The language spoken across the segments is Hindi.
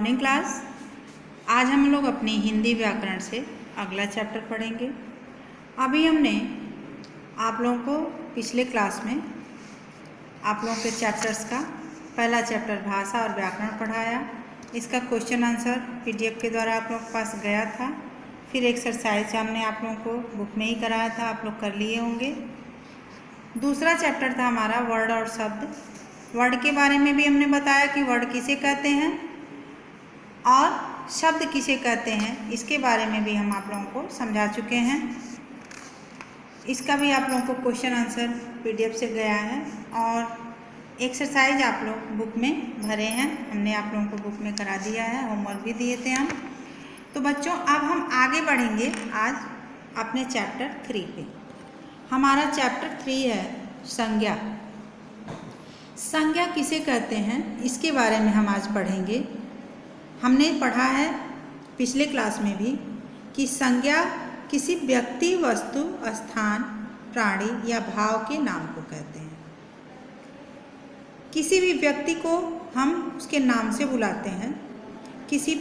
Morning class. आज हम लोग अपनी हिंदी व्याकरण से अगला चैप्टर पढ़ेंगे। अभी हमने आप लोगों को पिछले क्लास में आप लोगों के चैप्टर्स का पहला चैप्टर भाषा और व्याकरण पढ़ाया। इसका क्वेश्चन आंसर पीडीएफ के द्वारा आप लोगों के पास गया था। फिर एक्सरसाइज हमने आप लोगों को बुक में ही कराया था, आप लोग कर लिए होंगे। दूसरा चैप्टर था हमारा वर्ड और शब्द। वर्ड के बारे में भी हमने बताया कि वर्ड किसे कहते हैं और शब्द किसे कहते हैं, इसके बारे में भी हम आप लोगों को समझा चुके हैं। इसका भी आप लोगों को क्वेश्चन आंसर पीडीएफ से गया है और एक्सरसाइज आप लोग बुक में भरे हैं, हमने आप लोगों को बुक में करा दिया है, होमवर्क भी दिए थे हम। तो बच्चों अब हम आगे बढ़ेंगे आज अपने चैप्टर 3 पे। हमारा चैप्टर 3 है संज्ञा। संज्ञा किसे कहते हैं इसके बारे में हम आज पढ़ेंगे। हमने पढ़ा है पिछले क्लास में भी कि संज्ञा किसी व्यक्ति, वस्तु, स्थान, प्राणी या भाव के नाम को कहते हैं। किसी भी व्यक्ति को हम उसके नाम से बुलाते हैं, किसी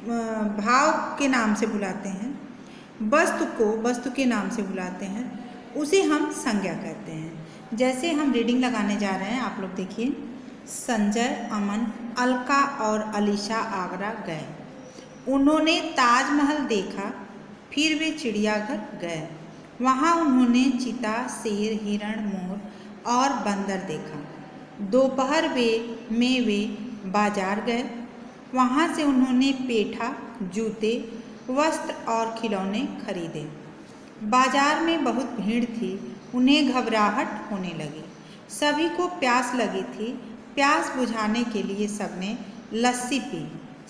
भाव के नाम से बुलाते हैं, वस्तु को वस्तु के नाम से बुलाते हैं, उसे हम संज्ञा कहते हैं। जैसे हम रीडिंग लगाने जा रहे हैं, आप लोग देखिए। संजय, अमन, अलका और अलीशा आगरा गए। उन्होंने ताजमहल देखा, फिर वे चिड़ियाघर गए। वहाँ उन्होंने चीता, शेर, हिरण, मोर और बंदर देखा। दोपहर में वे बाजार गए। वहाँ से उन्होंने पेठा, जूते, वस्त्र और खिलौने खरीदे। बाजार में बहुत भीड़ थी, उन्हें घबराहट होने लगी। सभी को प्यास लगी थी। प्यास बुझाने के लिए सबने लस्सी पी।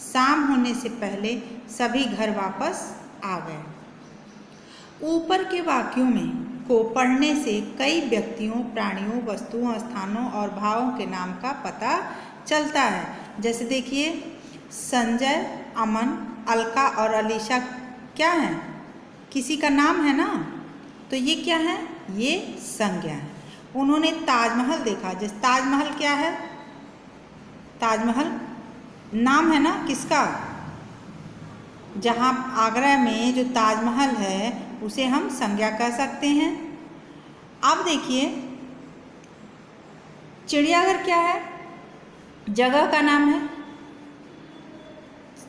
शाम होने से पहले सभी घर वापस आ गए। ऊपर के वाक्यों में को पढ़ने से कई व्यक्तियों, प्राणियों, वस्तुओं, स्थानों और भावों के नाम का पता चलता है। जैसे देखिए, संजय, अमन, अलका और अलीशा क्या है? किसी का नाम है ना, तो ये क्या है? ये संज्ञा है। उन्होंने ताजमहल देखा। जैसे ताजमहल क्या है? ताजमहल नाम है ना किसका? जहाँ आगरा में जो ताजमहल है उसे हम संज्ञा कह सकते हैं। अब देखिए, चिड़ियाघर क्या है? जगह का नाम है।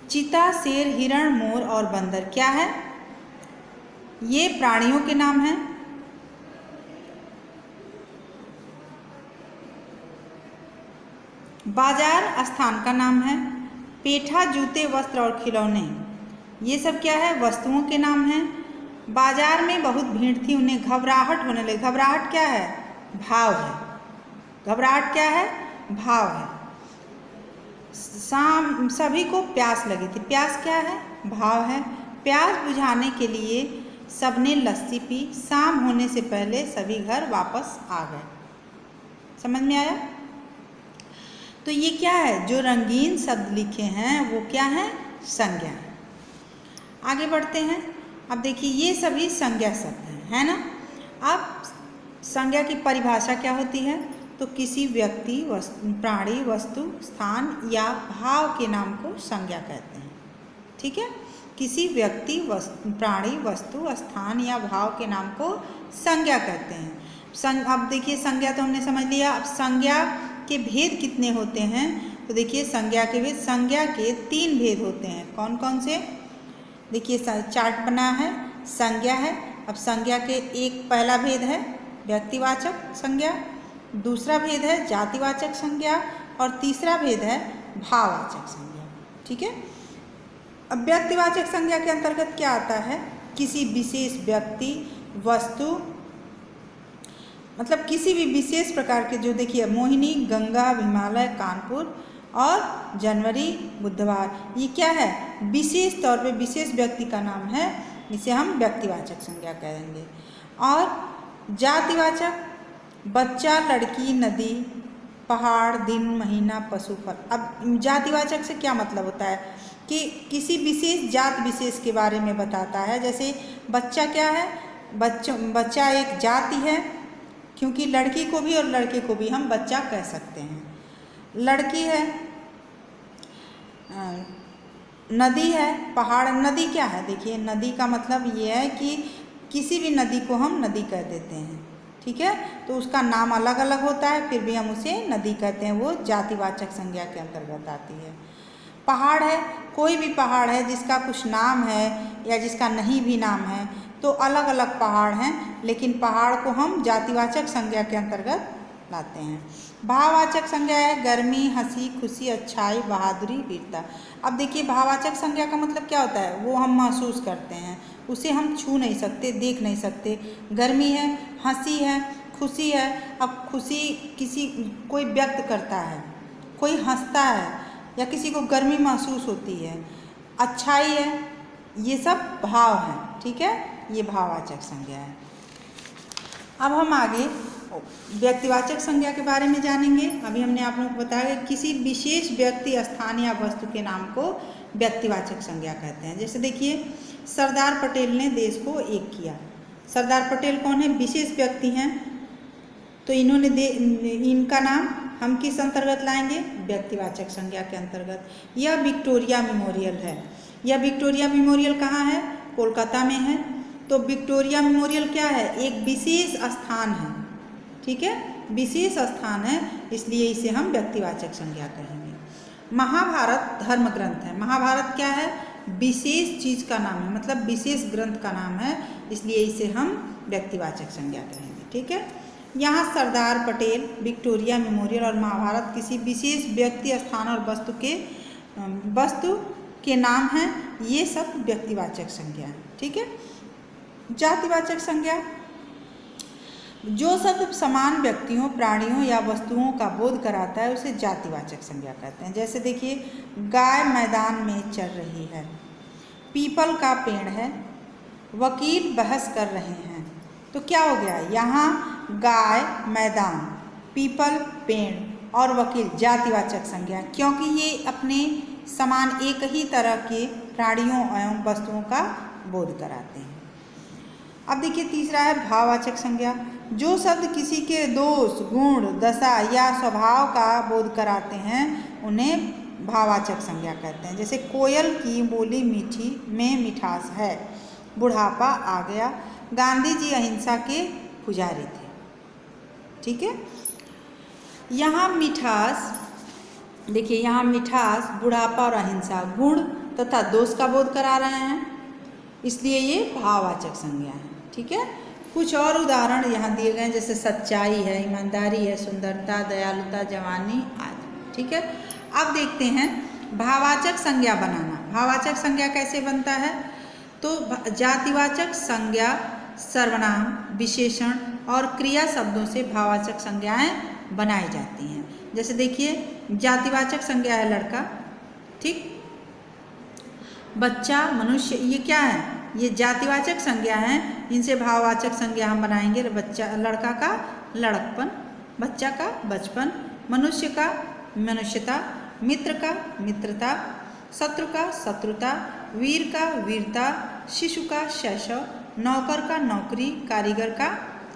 चीता, शेर, हिरण, मोर और बंदर क्या है? ये प्राणियों के नाम हैं। बाजार स्थान का नाम है। पेठा, जूते, वस्त्र और खिलौने ये सब क्या है? वस्तुओं के नाम हैं। बाजार में बहुत भीड़ थी, उन्हें घबराहट होने लगी। घबराहट क्या है? भाव है। घबराहट क्या है? भाव है। शाम सभी को प्यास लगी थी। प्यास क्या है? भाव है। प्यास बुझाने के लिए सबने लस्सी पी। शाम होने से पहले सभी घर वापस आ गए। समझ में आया? तो ये क्या है? जो रंगीन शब्द लिखे हैं वो क्या है? संज्ञा। आगे बढ़ते हैं। अब देखिए, ये सभी संज्ञा शब्द हैं, है ना। अब संज्ञा की परिभाषा क्या होती है? तो किसी व्यक्ति, प्राणी, वस्तु, स्थान या भाव के नाम को संज्ञा कहते हैं। ठीक है, किसी व्यक्ति, प्राणी, वस्तु, स्थान या भाव के नाम को संज्ञा कहते हैं। अब देखिए, संज्ञा तो हमने समझ लिया। अब संज्ञा के भेद कितने होते हैं? तो देखिए, संज्ञा के भेद, संज्ञा के 3 भेद होते हैं। कौन कौन से? देखिए, चार्ट बना है, संज्ञा है। अब संज्ञा के एक पहला भेद है व्यक्तिवाचक संज्ञा, दूसरा भेद है जातिवाचक संज्ञा और तीसरा भेद है भाववाचक संज्ञा। ठीक है। अब व्यक्तिवाचक संज्ञा के अंतर्गत क्या आता है? किसी विशेष व्यक्ति, वस्तु, मतलब किसी भी विशेष प्रकार के, जो देखिए मोहिनी, गंगा, हिमालय, कानपुर और जनवरी, बुधवार, ये क्या है? विशेष तौर पे विशेष व्यक्ति का नाम है, इसे हम व्यक्तिवाचक संज्ञा कहेंगे। और जातिवाचक, बच्चा, लड़की, नदी, पहाड़, दिन, महीना, पशु, फल। अब जातिवाचक से क्या मतलब होता है? कि किसी विशेष जात विशेष के बारे में बताता है। जैसे बच्चा क्या है? बच्चा एक जाति है, क्योंकि लड़की को भी और लड़के को भी हम बच्चा कह सकते हैं। लड़की है नदी है, पहाड़। नदी क्या है? देखिए नदी का मतलब ये है कि किसी भी नदी को हम नदी कह देते हैं, ठीक है। तो उसका नाम अलग अलग होता है, फिर भी हम उसे नदी कहते हैं, वो जातिवाचक संज्ञा के अंतर्गत आती है। पहाड़ है, कोई भी पहाड़ है जिसका कुछ नाम है या जिसका नहीं भी नाम है, तो अलग अलग पहाड़ हैं, लेकिन पहाड़ को हम जातिवाचक संज्ञा के अंतर्गत लाते हैं। भाववाचक संज्ञा है गर्मी, हंसी, खुशी, अच्छाई, बहादुरी, वीरता। अब देखिए भाववाचक संज्ञा का मतलब क्या होता है? वो हम महसूस करते हैं, उसे हम छू नहीं सकते, देख नहीं सकते। गर्मी है, हंसी है, खुशी है। अब खुशी किसी कोई व्यक्त करता है, कोई हंसता है या किसी को गर्मी महसूस होती है। अच्छाई है, ये सब भाव हैं, ठीक है, ये भाववाचक संज्ञा है। अब हम आगे व्यक्तिवाचक संज्ञा के बारे में जानेंगे। अभी हमने आप लोगों को बताया कि किसी विशेष व्यक्ति, स्थान या वस्तु के नाम को व्यक्तिवाचक संज्ञा कहते हैं। जैसे देखिए सरदार पटेल ने देश को एक किया। सरदार पटेल कौन है? विशेष व्यक्ति हैं, तो इनका नाम हम किस अंतर्गत लाएंगे? व्यक्तिवाचक संज्ञा के अंतर्गत। यह विक्टोरिया मेमोरियल है। यह विक्टोरिया मेमोरियल कहाँ है? कोलकाता में है। तो विक्टोरिया मेमोरियल क्या है? एक विशेष स्थान है, ठीक है, विशेष स्थान है, इसलिए इसे हम व्यक्तिवाचक संज्ञा कहेंगे। महाभारत धर्म ग्रंथ है। महाभारत क्या है? विशेष चीज का नाम है, मतलब विशेष ग्रंथ का नाम है, इसलिए इसे हम व्यक्तिवाचक संज्ञा कहेंगे, ठीक है। यहाँ सरदार पटेल, विक्टोरिया मेमोरियल और महाभारत किसी विशेष व्यक्ति, स्थान और वस्तु के नाम हैं, ये सब व्यक्तिवाचक संज्ञा है, ठीक है। जातिवाचक संज्ञा, जो शब्द समान व्यक्तियों, प्राणियों या वस्तुओं का बोध कराता है उसे जातिवाचक संज्ञा कहते हैं। जैसे देखिए गाय मैदान में चल रही है, पीपल का पेड़ है, वकील बहस कर रहे हैं। तो क्या हो गया? यहाँ गाय, मैदान, पीपल, पेड़ और वकील जातिवाचक संज्ञा, क्योंकि ये अपने समान एक ही तरह के प्राणियों एवं वस्तुओं का बोध कराते हैं। अब देखिए तीसरा है भाववाचक संज्ञा। जो शब्द किसी के दोष, गुण, दशा या स्वभाव का बोध कराते हैं उन्हें भाववाचक संज्ञा कहते हैं। जैसे कोयल की बोली मीठी में मिठास है, बुढ़ापा आ गया, गांधी जी अहिंसा के पुजारी थे, ठीक है। यहाँ मिठास, देखिए यहाँ मिठास, बुढ़ापा और अहिंसा गुण तथा दोष का बोध करा रहे हैं, इसलिए ये भाववाचक संज्ञा है, ठीक है। कुछ और उदाहरण यहाँ दिए गए हैं, जैसे सच्चाई है, ईमानदारी है, सुंदरता, दयालुता, जवानी आदि, ठीक है। अब देखते हैं भाववाचक संज्ञा बनाना। भाववाचक संज्ञा कैसे बनता है? तो जातिवाचक संज्ञा सर्वनाम, विशेषण और क्रिया शब्दों से भाववाचक संज्ञाएं बनाई जाती हैं। जैसे देखिए जातिवाचक संज्ञा है लड़का, ठीक, बच्चा, मनुष्य, ये क्या है? ये जातिवाचक संज्ञा है, इनसे भाववाचक संज्ञा हम बनाएंगे। बच्चा, लड़का का लड़कपन, बच्चा का बचपन, मनुष्य का मनुष्यता, मित्र का मित्रता, शत्रु का शत्रुता, वीर का वीरता, शिशु का शैशव, नौकर का नौकरी, कारीगर का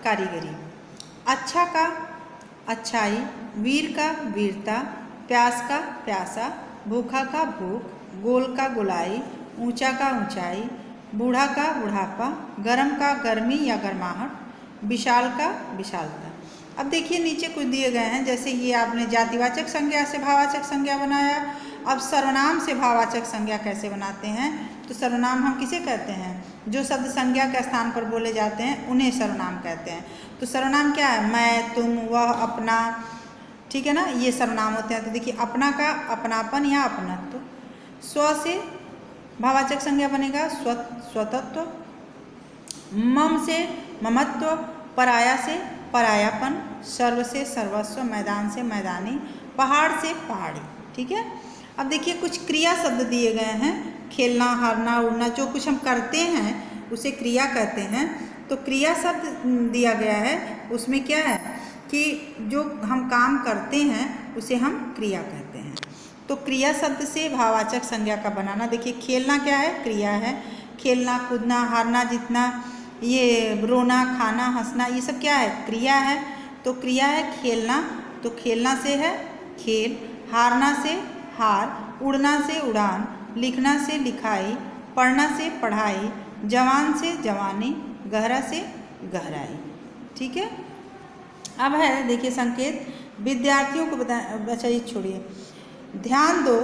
कारीगरी, अच्छा का अच्छाई, वीर का वीरता, प्यास का प्यासा, भूखा का भूख, गोल का गोलाई, ऊंचा का ऊंचाई, बूढ़ा का बुढ़ापा, गर्म का गर्मी या गर्माहट, विशाल का विशालता। अब देखिए नीचे कुछ दिए गए हैं, जैसे ये आपने जातिवाचक संज्ञा से भाववाचक संज्ञा बनाया। अब सर्वनाम से भाववाचक संज्ञा कैसे बनाते हैं? तो सर्वनाम हम किसे कहते हैं? जो शब्द संज्ञा के स्थान पर बोले जाते हैं उन्हें सर्वनाम कहते हैं। तो सर्वनाम क्या है? मैं, तुम, वह, अपना, ठीक है ना, ये सर्वनाम होते हैं। तो देखिए अपना का अपनापन या अपनत्व, स्व से भाववाचक संज्ञा बनेगा स्वतत्व, मम से ममत्व, पराया से परायापन, सर्व से सर्वस्व, मैदान से मैदानी, पहाड़ से पहाड़ी, ठीक है। अब देखिए कुछ क्रिया शब्द दिए गए हैं, खेलना, हारना, उड़ना, जो कुछ हम करते हैं उसे क्रिया कहते हैं। तो क्रिया शब्द दिया गया है, उसमें क्या है कि जो हम काम करते हैं उसे हम क्रिया कहते हैं। तो क्रिया शब्द से भाववाचक संज्ञा का बनाना, देखिए खेलना क्या है? क्रिया है। खेलना, कूदना, हारना, जीतना, ये रोना, खाना, हंसना, ये सब क्या है? क्रिया है। तो क्रिया है खेलना, तो खेलना से है खेल, हारना से हार, उड़ना से उड़ान, लिखना से लिखाई, पढ़ना से पढ़ाई, जवान से जवानी, गहरा से गहराई। ठीक है। अब है देखिए संकेत, विद्यार्थियों को बता, अच्छा ये छोड़िए, ध्यान दो,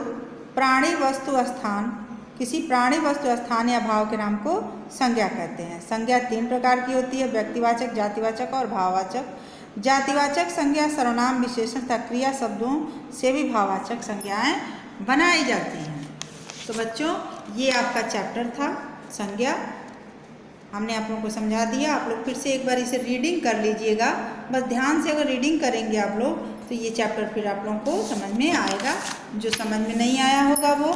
प्राणी वस्तु स्थान, किसी प्राणी वस्तु स्थान या भाव के नाम को संज्ञा कहते हैं। संज्ञा 3 प्रकार की होती है, व्यक्तिवाचक, जातिवाचक और भाववाचक। जातिवाचक संज्ञा सर्वनाम, विशेषण तथा क्रिया शब्दों से भी भाववाचक संज्ञाएं बनाई जाती हैं। तो बच्चों ये आपका चैप्टर था संज्ञा, हमने आप लोगों को समझा दिया। आप लोग फिर से एक बार इसे रीडिंग कर लीजिएगा, बस ध्यान से अगर रीडिंग करेंगे आप लोग तो ये चैप्टर फिर आप लोगों को समझ में आएगा, जो समझ में नहीं आया होगा वो।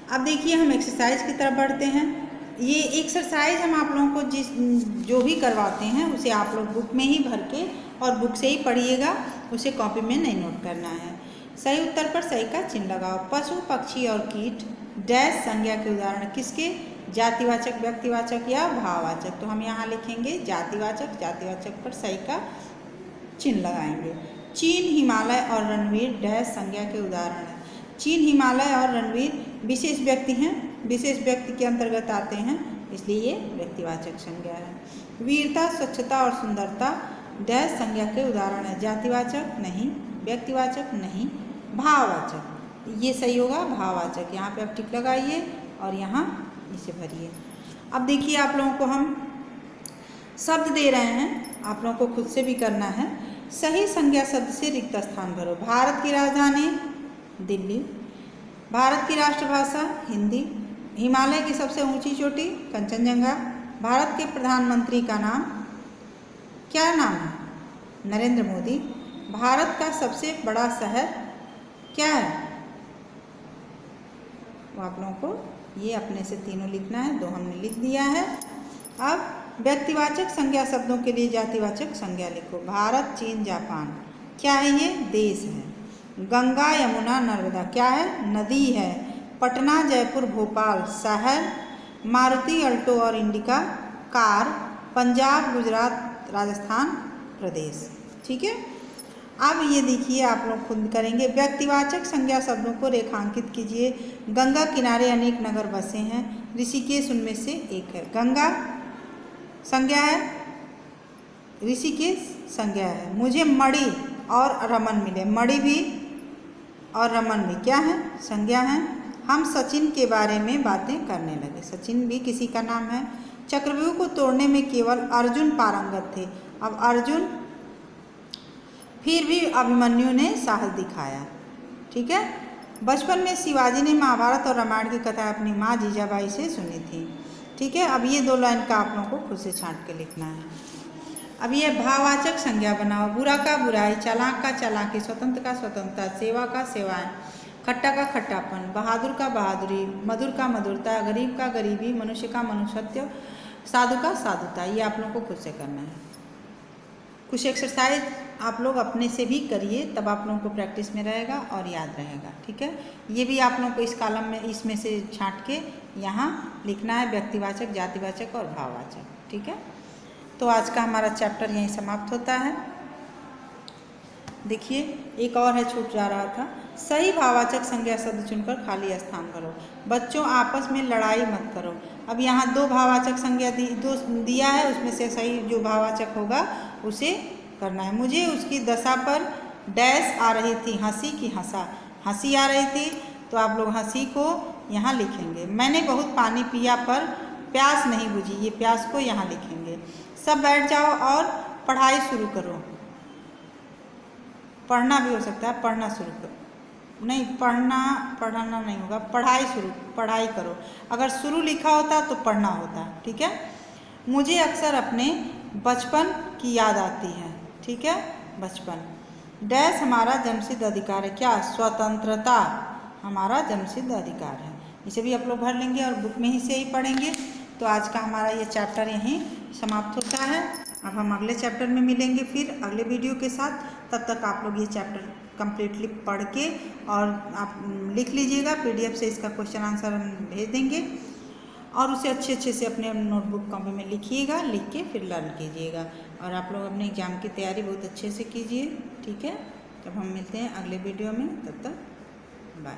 अब देखिए हम एक्सरसाइज की तरफ बढ़ते हैं। ये एक्सरसाइज हम आप लोगों को जो भी करवाते हैं उसे आप लोग बुक में ही भर के और बुक से ही पढ़िएगा, उसे कॉपी में नहीं नोट करना है। सही उत्तर पर सही का चिन्ह लगाओ। पशु, पक्षी और कीट डैश संज्ञा के उदाहरण किसके, जातिवाचक, व्यक्तिवाचक या भाववाचक। तो हम यहाँ लिखेंगे जातिवाचक, जातिवाचक पर सही का चिन्ह लगाएंगे। चीन, हिमालय और रणवीर डैश संज्ञा के उदाहरण है। चीन, हिमालय और रणवीर विशेष व्यक्ति हैं, विशेष व्यक्ति के अंतर्गत आते हैं, इसलिए ये व्यक्तिवाचक संज्ञा है। वीरता, स्वच्छता और सुंदरता डैश संज्ञा के उदाहरण है। जातिवाचक नहीं, व्यक्तिवाचक नहीं, भाववाचक। ये सही होगा भाववाचक। यहाँ पे आप टिक लगाइए और यहाँ इसे भरिए। अब देखिए आप लोगों को हम शब्द दे रहे हैं, आप लोगों को खुद से भी करना है। सही संज्ञा शब्द से रिक्त स्थान भरो। भारत की राजधानी दिल्ली, भारत की राष्ट्रभाषा हिंदी, हिमालय की सबसे ऊंची चोटी कंचनजंगा, भारत के प्रधानमंत्री का नाम क्या नाम है, नरेंद्र मोदी, भारत का सबसे बड़ा शहर क्या है, वो आप लोगों को ये अपने से तीनों लिखना है, 2 हमने लिख दिया है। अब व्यक्तिवाचक संज्ञा शब्दों के लिए जातिवाचक संज्ञा लिखो। भारत, चीन, जापान क्या है, ये देश है। गंगा, यमुना, नर्मदा क्या है, नदी है। पटना, जयपुर, भोपाल शहर। मारुति, अल्टो और इंडिका कार। पंजाब, गुजरात, राजस्थान प्रदेश। ठीक है। अब ये देखिए आप लोग खुद करेंगे। व्यक्तिवाचक संज्ञा शब्दों को रेखांकित कीजिए। गंगा किनारे अनेक नगर बसे हैं, ऋषिकेश उनमें से एक है। गंगा संज्ञा है, ऋषिकेश संज्ञा है। मुझे मणि और रमन मिले, मणि भी और रमन भी क्या है, संज्ञा है। हम सचिन के बारे में बातें करने लगे, सचिन भी किसी का नाम है। चक्रव्यूह को तोड़ने में केवल अर्जुन पारंगत थे, अब अर्जुन, फिर भी अभिमन्यु ने साहस दिखाया। ठीक है। बचपन में शिवाजी ने महाभारत और रामायण की कथा अपनी माँ जीजाबाई से सुनी थी। ठीक है। अब ये 2 लाइन का आप लोगों को खुद से छांट के लिखना है। अब ये भाववाचक संज्ञा बनाओ। बुरा का बुराई, चालाक का चालाकी, स्वतंत्र का स्वतंत्रता, सेवा का सेवाएं, खट्टा का खट्टापन, बहादुर का बहादुरी, मधुर का मधुरता, गरीब का गरीबी, मनुष्य का मनुष्यत्व, साधु का साधुता। ये आप लोगों को खुद से करना है। कुछ एक्सरसाइज आप लोग अपने से भी करिए, तब आप लोगों को प्रैक्टिस में रहेगा और याद रहेगा। ठीक है। ये भी आप लोगों को इस कॉलम में इसमें से छांट के यहाँ लिखना है, व्यक्तिवाचक, जातिवाचक और भाववाचक। ठीक है। तो आज का हमारा चैप्टर यहीं समाप्त होता है। देखिए एक और है, छूट जा रहा था। सही भाववाचक संज्ञा शब्द चुनकर खाली स्थान भरो। बच्चों आपस में लड़ाई मत करो। अब यहाँ 2 भाववाचक संज्ञा दिया है, उसमें से सही जो भाववाचक होगा उसे करना है। मुझे उसकी दशा पर डैश आ रही थी, हंसी की हंसा, हंसी आ रही थी, तो आप लोग हंसी को यहाँ लिखेंगे। मैंने बहुत पानी पिया पर प्यास नहीं बुझी, ये प्यास को यहाँ लिखेंगे। सब बैठ जाओ और पढ़ाई शुरू करो। पढ़ना भी हो सकता है, पढ़ना शुरू करो, नहीं पढ़ना नहीं होगा, पढ़ाई करो। अगर शुरू लिखा होता तो पढ़ना होता। ठीक है। मुझे अक्सर अपने बचपन की याद आती है। ठीक है। बचपन डैश हमारा जन्मसिद्ध अधिकार है, क्या, स्वतंत्रता हमारा जन्मसिद्ध अधिकार है। इसे भी आप लोग भर लेंगे और बुक में ही से ही पढ़ेंगे। तो आज का हमारा ये चैप्टर यहीं समाप्त होता है। अब हम अगले चैप्टर में मिलेंगे फिर अगले वीडियो के साथ। तब तक आप लोग ये चैप्टर कंप्लीटली पढ़ के और आप लिख लीजिएगा। PDF से इसका क्वेश्चन आंसर हम भेज देंगे और उसे अच्छे से अपने नोटबुक कॉपी में लिखिएगा, लिख के फिर लर्न कीजिएगा। और आप लोग अपने एग्ज़ाम की तैयारी बहुत अच्छे से कीजिए। ठीक है। तब हम मिलते हैं अगले वीडियो में, तब तक बाय।